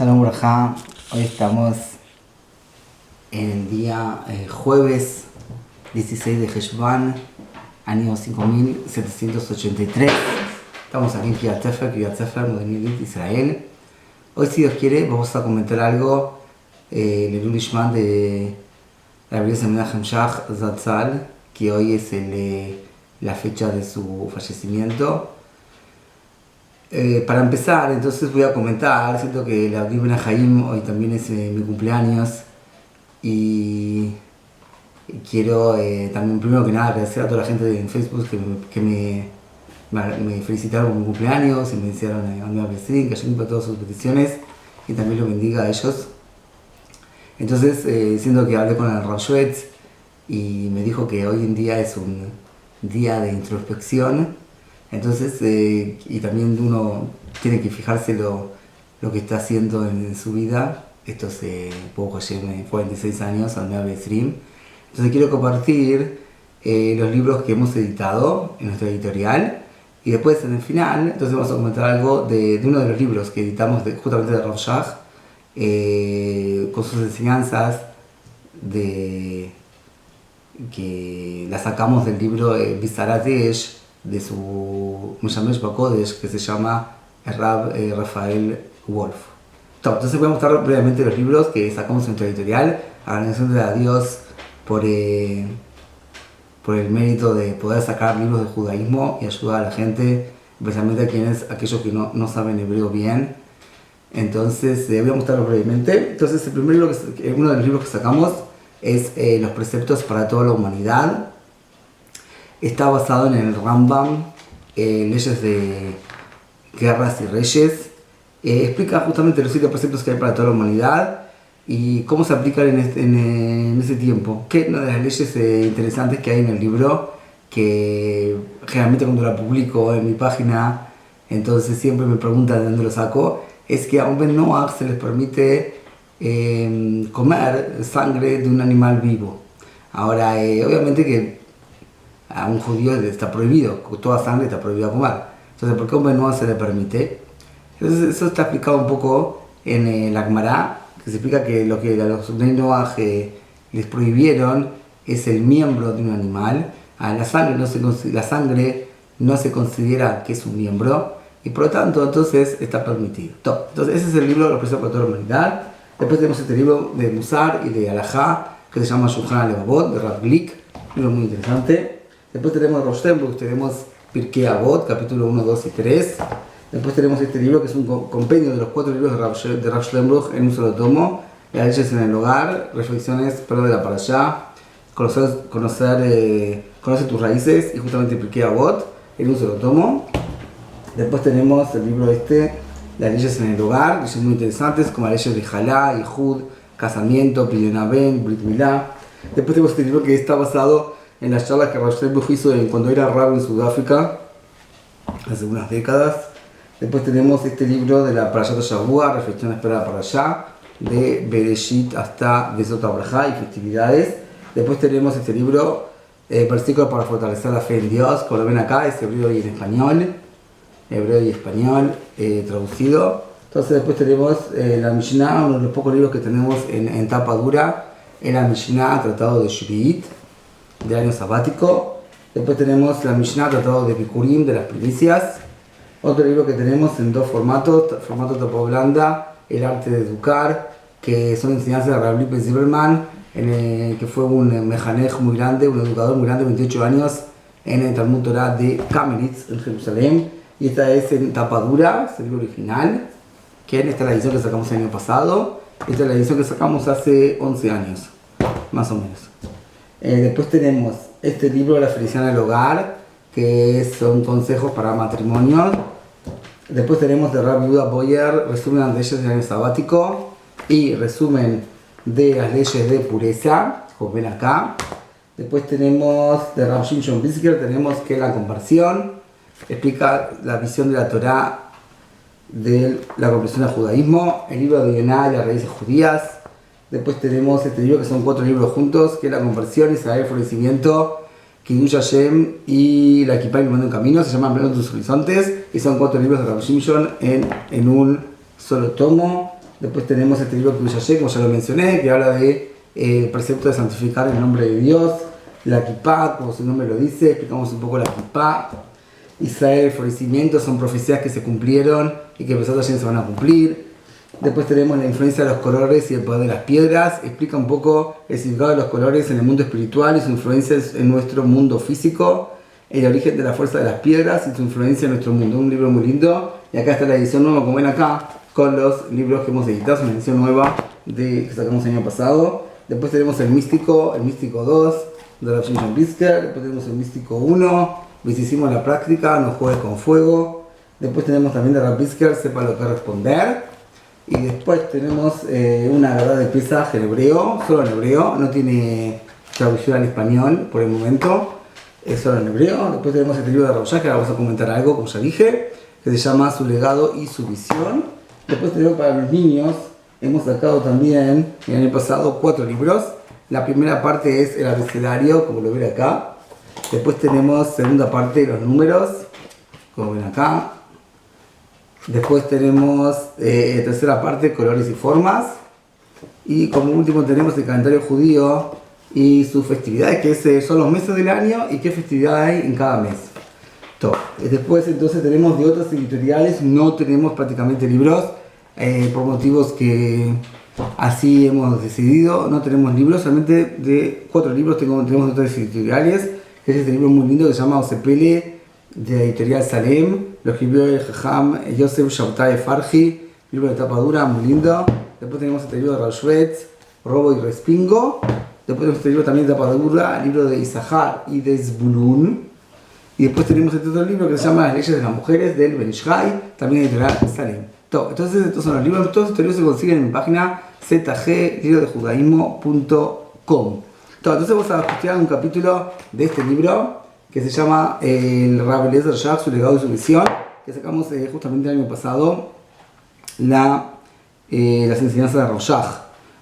Shalom Brajá, hoy estamos en el día jueves 16 de Heshvan, año 5783. Estamos aquí en Kiryat Sefer, Modernidad, Israel. Hoy, si Dios quiere, vamos a comentar algo Leilul Nishmat de la Rabbi Menachem Shach Zatzal, que hoy es la fecha de su fallecimiento. Para empezar, entonces voy a comentar, siento que la Biblia Jaim hoy también es mi cumpleaños y quiero también primero que nada agradecer a toda la gente en Facebook que me felicitaron por mi cumpleaños y me desearon a mi Besín, que yo todas sus peticiones y también lo bendiga a ellos. Entonces, siento que hablé con el Rav Shwetz y me dijo que hoy en día es un día de introspección. Entonces, y también uno tiene que fijarse lo que está haciendo en su vida. Estos poco llevan 46 años, al Mea Besrim. Entonces quiero compartir los libros que hemos editado en nuestra editorial. Y después en el final, entonces vamos a comentar algo de uno de los libros que editamos justamente de Rav Shach, con sus enseñanzas que las sacamos del libro Bizarat Esh, de su Mishamesh Bakodesh, que se llama Rafael Wolf. Entonces voy a mostrar brevemente los libros que sacamos en nuestra editorial, agradeciéndole a Dios por el mérito de poder sacar libros de judaísmo y ayudar a la gente, especialmente a aquellos que no saben hebreo bien. Entonces voy a mostrarlos brevemente. Entonces el primer libro, uno de los libros que sacamos es Los preceptos para toda la humanidad. Está basado en el Rambam, Leyes de Guerras y Reyes. Explica justamente los 7 preceptos que hay para toda la humanidad y cómo se aplican en ese tiempo. Que una de las leyes interesantes que hay en el libro, que generalmente cuando la publico en mi página, entonces siempre me preguntan de dónde lo saco, es que a un Ben Noach se les permite comer sangre de un animal vivo. Ahora, obviamente que a un judío está prohibido, toda sangre está prohibida comer. Entonces, ¿por qué a un Ben Noach se le permite? Entonces, eso está explicado un poco en la Gemara, que se explica que lo que a los Ben Noach les prohibieron es el miembro de un animal. La sangre no se considera que es un miembro y por lo tanto entonces está permitido. Entonces, ese es el libro de los preceptos para toda la humanidad. Después tenemos este libro de Musar y de Alajá, que se llama Shulchan Alevavot, de Rav Glick, un libro muy interesante. Después tenemos Rosh Hashanah, tenemos Pirkei Avot, capítulo 1, 2 y 3. Después tenemos este libro que es un compendio de los 4 libros de Rav Shlomo en un solo tomo. Las leyes en el hogar, reflexiones de la parashá, conoce tus raíces y justamente Pirkei Avot en un solo tomo. Después tenemos el libro las leyes en el hogar, leyes muy interesantes como las leyes de Jalá, Yehud, casamiento, Pidyon Aben, Brit Milá. Después tenemos este libro que está basado en las charlas que Rav Shlomo hizo cuando era rabo en Sudáfrica, hace unas décadas. Después tenemos este libro de la Parashat Shavua, reflexiones para la Parashá, de Bereshit hasta Besot HaBrajá y festividades. Después tenemos este libro, versículos para fortalecer la fe en Dios, como lo ven acá, es hebreo y español, traducido. Entonces después tenemos la Mishnah, uno de los pocos libros que tenemos en tapa dura, en la Mishnah, tratado de Shvi'it, de año sabático. Después tenemos la Mishnah, tratado de Bikurim, de las primicias. Otro libro que tenemos en 2 formato tapa blanda, El arte de educar, que son enseñanzas de Rabbi Ben Zimmerman, que fue un mejanej muy grande, un educador muy grande, 28 años, en el Talmud Torah de Kamenitz, en Jerusalén. Y esta es en tapa dura, es el libro original, que esta es la edición que sacamos el año pasado. Esta es la edición que sacamos hace 11 años, más o menos. Después tenemos este libro de la felicidad en el hogar, que son consejos para matrimonios. Después tenemos de Rabbi Yehuda Boyer, resumen de las leyes del año sabático y resumen de las leyes de pureza, como ven acá. Después tenemos de Rav Shimshon Brisker, tenemos que la conversión, explica la visión de la Torá de la conversión al judaísmo, el libro de Yonah y las raíces judías. Después tenemos este libro que son 4 libros juntos, que es la conversión, Israel, el florecimiento, Kiddush Hashem y la Kipá iluminando un camino, se llaman Tus Horizontes, y son 4 libros de Rav Shimshon en un solo tomo. Después tenemos este libro Kuyashé, como ya lo mencioné, que habla de precepto de santificar el nombre de Dios, la Kipá, como su nombre lo dice, explicamos un poco la Kipá. Israel, el florecimiento, son profecías que se cumplieron y que Besat Hashem se van a cumplir. Después tenemos la influencia de los colores y el poder de las piedras. Explica un poco el significado de los colores en el mundo espiritual y su influencia en nuestro mundo físico, el origen de la fuerza de las piedras y su influencia en nuestro mundo. Un libro muy lindo. Y acá está la edición nueva, como ven acá, con los libros que hemos editado. Es una edición nueva que sacamos el año pasado. Después tenemos el Místico 2 de Rav Shimshon Brisker. Después tenemos el Místico 1. Hicimos la práctica, no juegues con fuego. Después tenemos también de Rav Brisker, sepa lo que responder. Y después tenemos una verdad de Pesaj en hebreo, solo en hebreo, no tiene traducción al español por el momento, es solo en hebreo. Después tenemos este libro de Rav Shach, que ahora vamos a comentar algo, como ya dije, que se llama Su legado y su visión. Después tenemos para los niños, hemos sacado también el año pasado 4 libros. La primera parte es el abecedario, como lo ven acá. Después tenemos segunda parte de los números, como ven acá. Después tenemos tercera parte, colores y formas. Y como último tenemos el calendario judío y sus festividades, que son los meses del año y qué festividad hay en cada mes. Después entonces tenemos de otras editoriales, no tenemos prácticamente libros, por motivos que así hemos decidido, no tenemos libros, solamente de 4 libros tenemos de otras editoriales, que es este libro muy lindo que se llama Osepele, de la editorial Salem, lo escribió el Jajam Yosef Shabtai Farji, libro de tapa dura, muy lindo. Después tenemos este libro de Rav Shvets, Robo y Respingo. Después tenemos este libro también de tapa dura, libro de Isahar y de Zbulun. Y después tenemos este otro libro que se llama Las leyes de las mujeres, del Ben Ish Chai, también editorial Salem. Entonces estos son los libros, todos estos libros se consiguen en mi página zglibrodejudaísmo.com. Entonces vamos a estudiar un capítulo de este libro que se llama el Rav Eliezer Shach, su legado y su visión, que sacamos justamente el año pasado las enseñanzas de Rav Shach.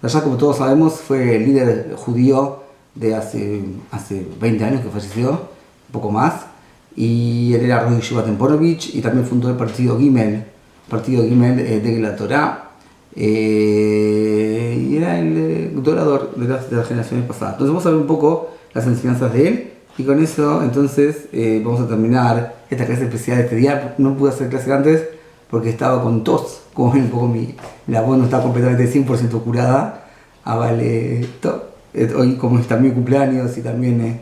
Rav Shach, como todos sabemos, fue el líder judío de hace 20 años que falleció, un poco más, y él era Rosh Yeshiva Temporovich y también fundó el partido Gimel de la Torá, y era el dorador de las generaciones pasadas. Entonces vamos a ver un poco las enseñanzas de él. Y con eso, entonces, vamos a terminar esta clase especial de este día. No pude hacer clase antes porque estaba con tos. Como ven, un poco la voz no está completamente 100% curada. Hoy, como está mi cumpleaños y también,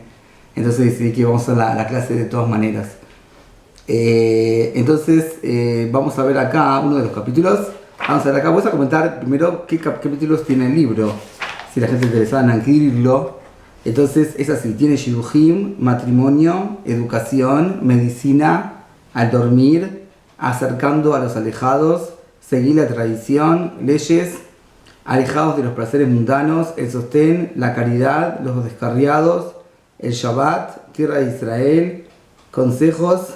entonces decidí que vamos a la clase de todas maneras. Entonces, vamos a ver acá uno de los capítulos. Vamos a ver acá, voy a comentar primero qué capítulos tiene el libro. Si la gente interesada en adquirirlo. Entonces es así, tiene Shidduchim, matrimonio, educación, medicina, al dormir, acercando a los alejados, seguir la tradición, leyes, alejados de los placeres mundanos, el sostén, la caridad, los descarriados, el Shabbat, tierra de Israel, consejos,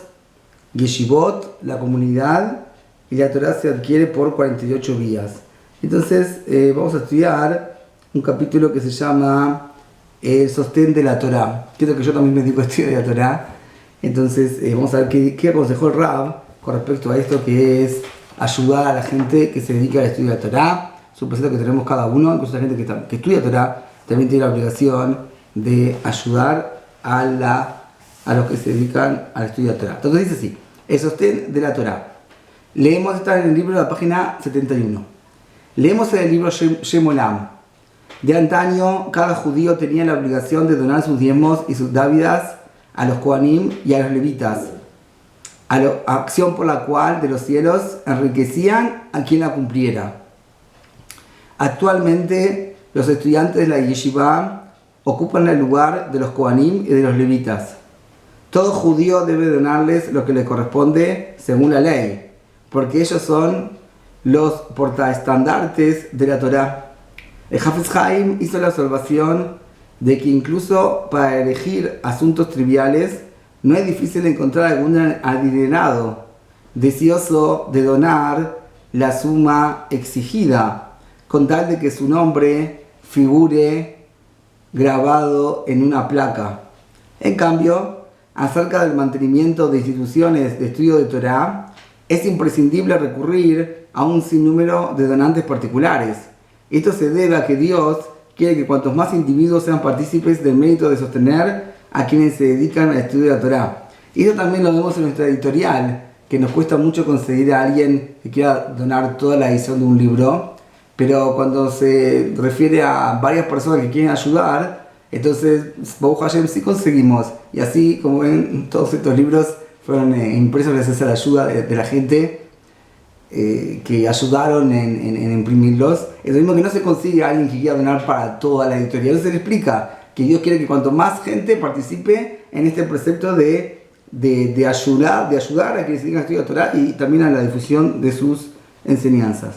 Yeshivot, la comunidad, y la Torah se adquiere por 48 días. Entonces vamos a estudiar un capítulo que se llama el sostén de la Torá. Quiero que yo también me dedico a estudiar la Torá. Entonces vamos a ver qué aconsejó el Rab con respecto a esto, que es ayudar a la gente que se dedica al estudio de la Torá. Es un proceso que tenemos cada uno, incluso la gente que estudia Torá también tiene la obligación de ayudar a los que se dedican al estudio de la Torá. Entonces dice así, el sostén de la Torá. Leemos esta en el libro de la página 71. Leemos en el libro Shem Olam. De antaño, cada judío tenía la obligación de donar sus diezmos y sus dávidas a los Kohanim y a los levitas, acción por la cual de los cielos enriquecían a quien la cumpliera. Actualmente, los estudiantes de la yeshiva ocupan el lugar de los Kohanim y de los levitas. Todo judío debe donarles lo que le corresponde según la ley, porque ellos son los portaestandartes de la Torá. El Hafez Haim hizo la observación de que incluso para elegir asuntos triviales no es difícil encontrar algún adinerado deseoso de donar la suma exigida, con tal de que su nombre figure grabado en una placa. En cambio, acerca del mantenimiento de instituciones de estudio de Torá, es imprescindible recurrir a un sinnúmero de donantes particulares. Esto se debe a que Dios quiere que cuantos más individuos sean partícipes del mérito de sostener a quienes se dedican al estudio de la Torá. Y eso también lo vemos en nuestra editorial, que nos cuesta mucho conseguir a alguien que quiera donar toda la edición de un libro, pero cuando se refiere a varias personas que quieren ayudar, entonces Baruch Hashem sí conseguimos. Y así, como ven, todos estos libros fueron impresos gracias a la ayuda de la gente que ayudaron en imprimirlos. Es lo mismo que no se consigue a alguien que quiera donar para toda la editorial. Eso se le explica que Dios quiere que cuanto más gente participe en este precepto de ayudar a quienes se dedican al estudio de Torah y también a la difusión de sus enseñanzas.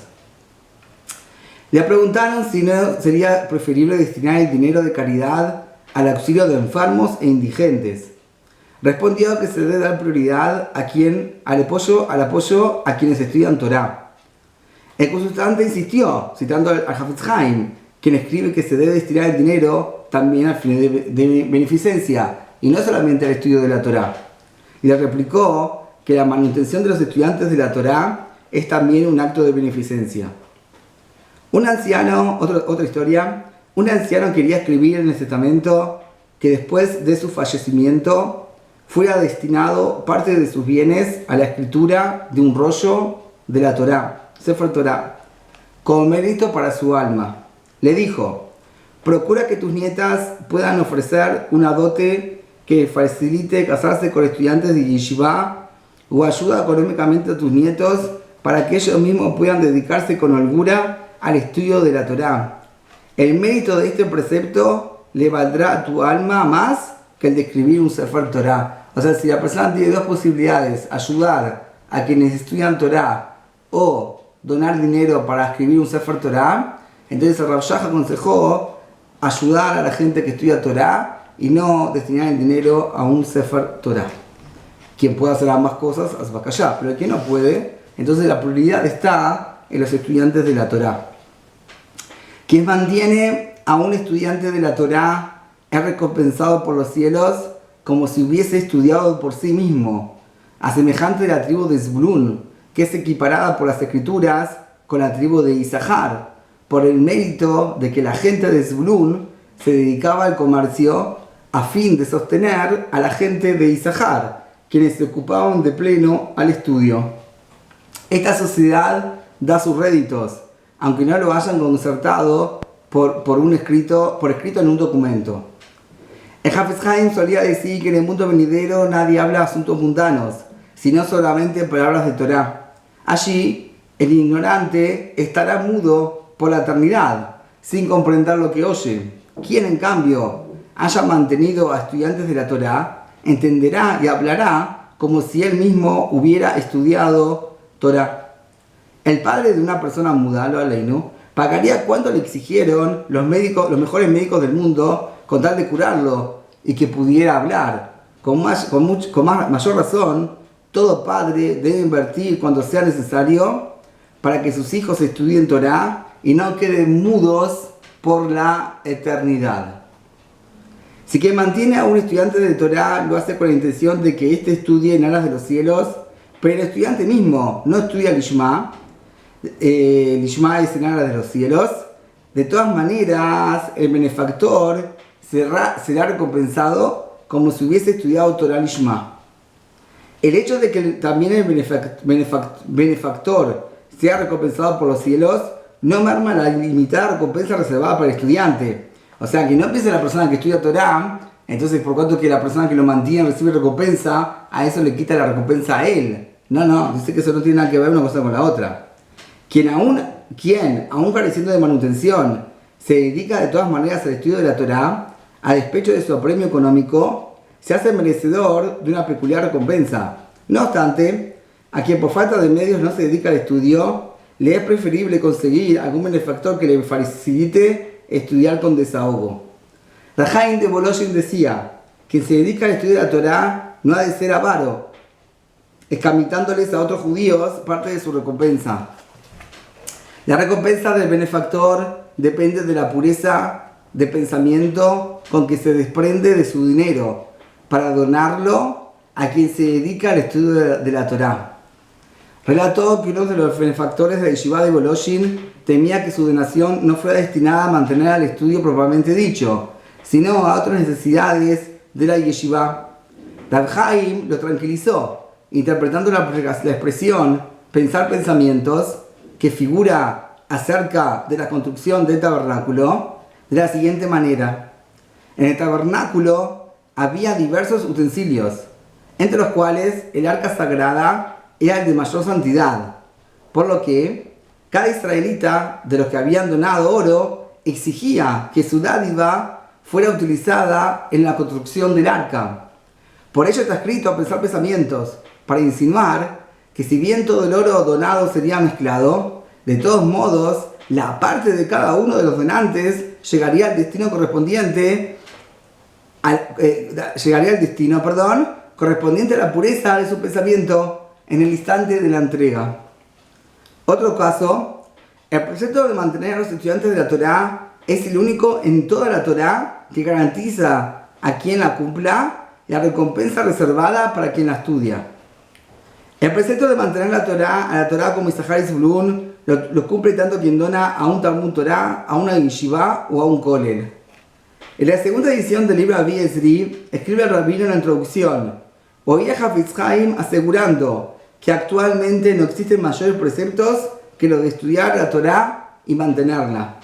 Le preguntaron si no sería preferible destinar el dinero de caridad al auxilio de enfermos e indigentes. Respondió que se debe dar prioridad al apoyo a quienes estudian Torah. El consultante insistió, citando al Hafetz Haim, quien escribe que se debe destinar el dinero también al fin de beneficencia y no solamente al estudio de la Torah. Y le replicó que la manutención de los estudiantes de la Torah es también un acto de beneficencia. Un anciano, otra historia, un anciano quería escribir en el testamento que después de su fallecimiento fuera destinado parte de sus bienes a la escritura de un rollo de la Torá, Sefer Torá, como mérito para su alma. Le dijo: procura que tus nietas puedan ofrecer una dote que facilite casarse con estudiantes de yeshiva o ayuda económicamente a tus nietos para que ellos mismos puedan dedicarse con holgura al estudio de la Torá. El mérito de este precepto le valdrá a tu alma más que el de escribir un Sefer Torá. O sea, si la persona tiene dos posibilidades, ayudar a quienes estudian Torá o donar dinero para escribir un Sefer Torá, entonces el Rav Shach aconsejó ayudar a la gente que estudia Torá y no destinar el dinero a un Sefer Torá. Quien pueda hacer ambas cosas, haz allá, pero el que no puede, entonces la prioridad está en los estudiantes de la Torá. Quien mantiene a un estudiante de la Torá es recompensado por los cielos como si hubiese estudiado por sí mismo, a semejante de la tribu de Zebulún, que es equiparada por las escrituras con la tribu de Isahar, por el mérito de que la gente de Zebulún se dedicaba al comercio a fin de sostener a la gente de Isahar, quienes se ocupaban de pleno al estudio. Esta sociedad da sus réditos, aunque no lo hayan concertado por escrito en un documento. El Hafetz Haim solía decir que en el mundo venidero nadie habla asuntos mundanos, sino solamente palabras de Torá. Allí, el ignorante estará mudo por la eternidad, sin comprender lo que oye. Quien, en cambio, haya mantenido a estudiantes de la Torá, entenderá y hablará como si él mismo hubiera estudiado Torá. El padre de una persona muda, lo aleinu, pagaría cuanto le exigieron los mejores médicos del mundo con tal de curarlo y que pudiera hablar. Con mayor razón, todo padre debe invertir cuando sea necesario para que sus hijos estudien Torá y no queden mudos por la eternidad. Si quien mantiene a un estudiante de Torá lo hace con la intención de que éste estudie en aras de los cielos, pero el estudiante mismo no estudia Lishma, Lishma es en aras de los cielos, de todas maneras el benefactor será recompensado como si hubiese estudiado Torah Lishma. El hecho de que también el benefactor sea recompensado por los cielos no merma la limitada recompensa reservada para el estudiante. O sea, que no piense la persona que estudia Torah, entonces por cuanto que la persona que lo mantiene recibe recompensa, a eso le quita la recompensa a él. No, dice que eso no tiene nada que ver una cosa con la otra. Quien aún careciendo de manutención, se dedica de todas maneras al estudio de la Torá, a despecho de su apremio económico, se hace merecedor de una peculiar recompensa. No obstante, a quien por falta de medios no se dedica al estudio, le es preferible conseguir algún benefactor que le facilite estudiar con desahogo. Rahaim de Boloshin decía: quien se dedica al estudio de la Torá no ha de ser avaro, escamitándoles a otros judíos parte de su recompensa. La recompensa del benefactor depende de la pureza de pensamiento con que se desprende de su dinero para donarlo a quien se dedica al estudio de la Torá. Relató que uno de los benefactores de la yeshiva de Voloshin temía que su donación no fuera destinada a mantener al estudio propiamente dicho, sino a otras necesidades de la yeshiva. Rav Chaim lo tranquilizó, interpretando la expresión pensar pensamientos, que figura acerca de la construcción del tabernáculo, de la siguiente manera. En el tabernáculo había diversos utensilios, entre los cuales el arca sagrada era el de mayor santidad, por lo que cada israelita de los que habían donado oro exigía que su dádiva fuera utilizada en la construcción del arca. Por ello está escrito a pensar pensamientos, para insinuar que si bien todo el oro donado sería mezclado, de todos modos la parte de cada uno de los donantes llegaría al destino correspondiente correspondiente a la pureza de su pensamiento en el instante de la entrega. Otro caso, el precepto de mantener a los estudiantes de la Torá es el único en toda la Torá que garantiza a quien la cumpla la recompensa reservada para quien la estudia. El precepto de mantener a la Torá como Isahar y Zulún lo cumple tanto quien dona a un Talmud Torá, a una yeshiva o a un kollel. En la segunda edición del libro Avi Ezri, escribe el rabino en la introducción: oía Hafetz Haim asegurando que actualmente no existen mayores preceptos que los de estudiar la Torá y mantenerla.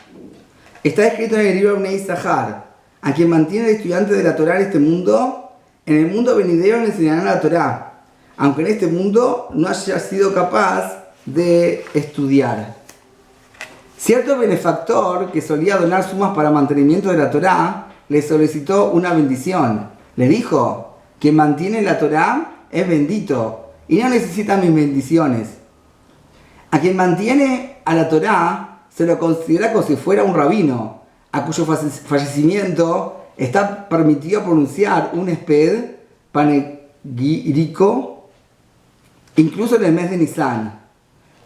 Está escrito en el libro Bnei Isahar: a quien mantiene el estudiante de la Torá en este mundo, en el mundo venidero le enseñarán la Torá, aunque en este mundo no haya sido capaz de estudiar. Cierto benefactor que solía donar sumas para mantenimiento de la Torá le solicitó una bendición. Le dijo: quien mantiene la Torá es bendito y no necesita mis bendiciones. A quien mantiene a la Torá se lo considera como si fuera un rabino, a cuyo fallecimiento está permitido pronunciar un esped panegírico incluso en el mes de Nisan.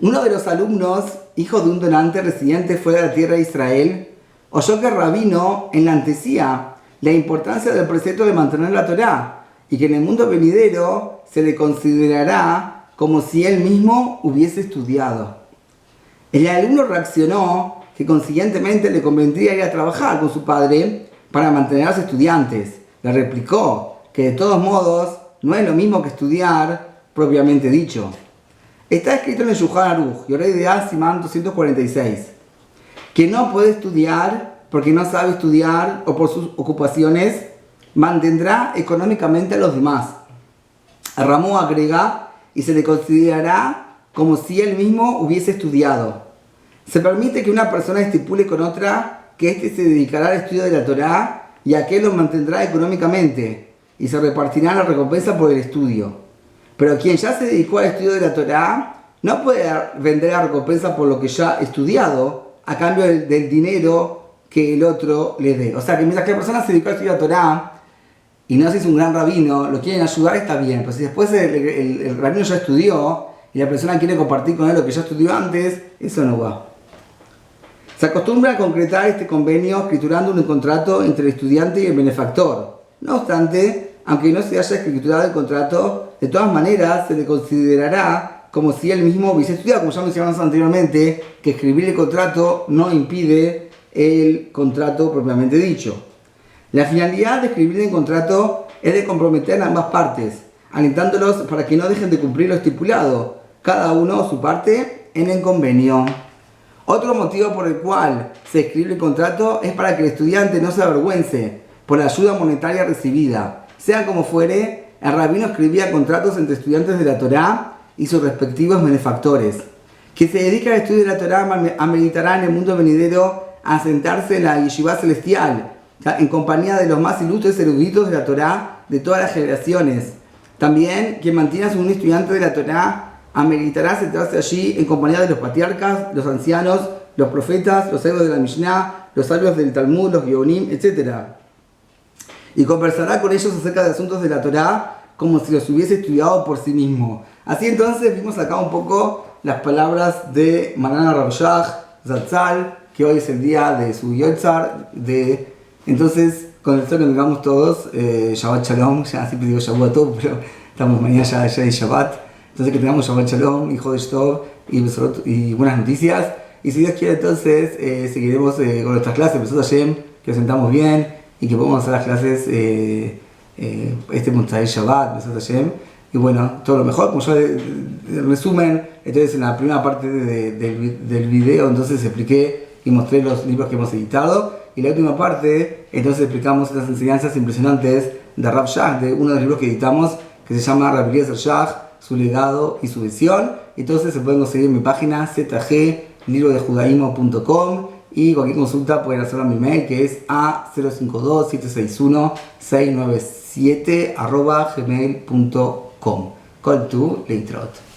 Uno de los alumnos, hijo de un donante residente fuera de la tierra de Israel, oyó que el rabino enaltecía la importancia del precepto de mantener la Torá y que en el mundo venidero se le considerará como si él mismo hubiese estudiado. El alumno reaccionó que consiguientemente le convendría ir a trabajar con su padre para mantener a los estudiantes. Le replicó que de todos modos no es lo mismo que estudiar propiamente dicho. Está escrito en el Shulchan Aruch, Yoreh Deah, Simán 246, que no puede estudiar porque no sabe estudiar o por sus ocupaciones mantendrá económicamente a los demás. Ramó agrega: y se le considerará como si él mismo hubiese estudiado. Se permite que una persona estipule con otra que éste se dedicará al estudio de la Torá y aquel lo mantendrá económicamente y se repartirá la recompensa por el estudio. Pero quien ya se dedicó al estudio de la Torá no puede vender la recompensa por lo que ya ha estudiado a cambio del dinero que el otro le dé. O sea que mientras que la persona se dedicó al estudio de la Torá y no se hizo un gran rabino, lo quieren ayudar, está bien. Pero si después el rabino ya estudió y la persona quiere compartir con él lo que ya estudió antes, eso no va. Se acostumbra a concretar este convenio escriturando un contrato entre el estudiante y el benefactor. No obstante, aunque no se haya escriturado el contrato, de todas maneras se le considerará como si él mismo hubiese estudiado, como ya mencionamos anteriormente, que escribir el contrato no impide el contrato propiamente dicho. La finalidad de escribir el contrato es de comprometer a ambas partes, alentándolos para que no dejen de cumplir lo estipulado, cada uno su parte en el convenio. Otro motivo por el cual se escribe el contrato es para que el estudiante no se avergüence por la ayuda monetaria recibida. Sea como fuere, el rabino escribía contratos entre estudiantes de la Torá y sus respectivos benefactores. Quien se dedica al estudio de la Torá ameritará en el mundo venidero a sentarse en la yeshiva celestial, en compañía de los más ilustres eruditos de la Torá de todas las generaciones. También quien mantiene a un estudiante de la Torá ameritará sentarse allí en compañía de los patriarcas, los ancianos, los profetas, los sabios de la Mishnah, los sabios del Talmud, los Geonim, etc. Y conversará con ellos acerca de asuntos de la Torá como si los hubiese estudiado por sí mismo. Así entonces vimos acá un poco las palabras de Maran Rav Shach Zatzal, que hoy es el día de su Yotzar. Entonces, con esto que tengamos todos, Shabbat Shalom, ya siempre digo Shabbat Tov, pero estamos mañana ya de Shabbat. Entonces que tengamos Shabbat Shalom, hijo de Shtov y buenas noticias. Y si Dios quiere, entonces seguiremos con nuestras clases, Besot Hashem, que nos sentamos bien y que podamos hacer las clases este Motzai Shabbat, Besot Hashem. Y bueno, todo lo mejor, como ya en resumen, entonces en la primera parte del video entonces expliqué y mostré los libros que hemos editado. Y la última parte, entonces explicamos estas enseñanzas impresionantes de Rav Shach, de uno de los libros que editamos, que se llama Rav Eliezer Shach, su legado y su visión. Entonces se pueden conseguir en mi página zglibrodejudaismo.com y cualquier consulta pueden hacerlo a mi mail, que es a052-761-697 @gmail.com. Call to Leitrot.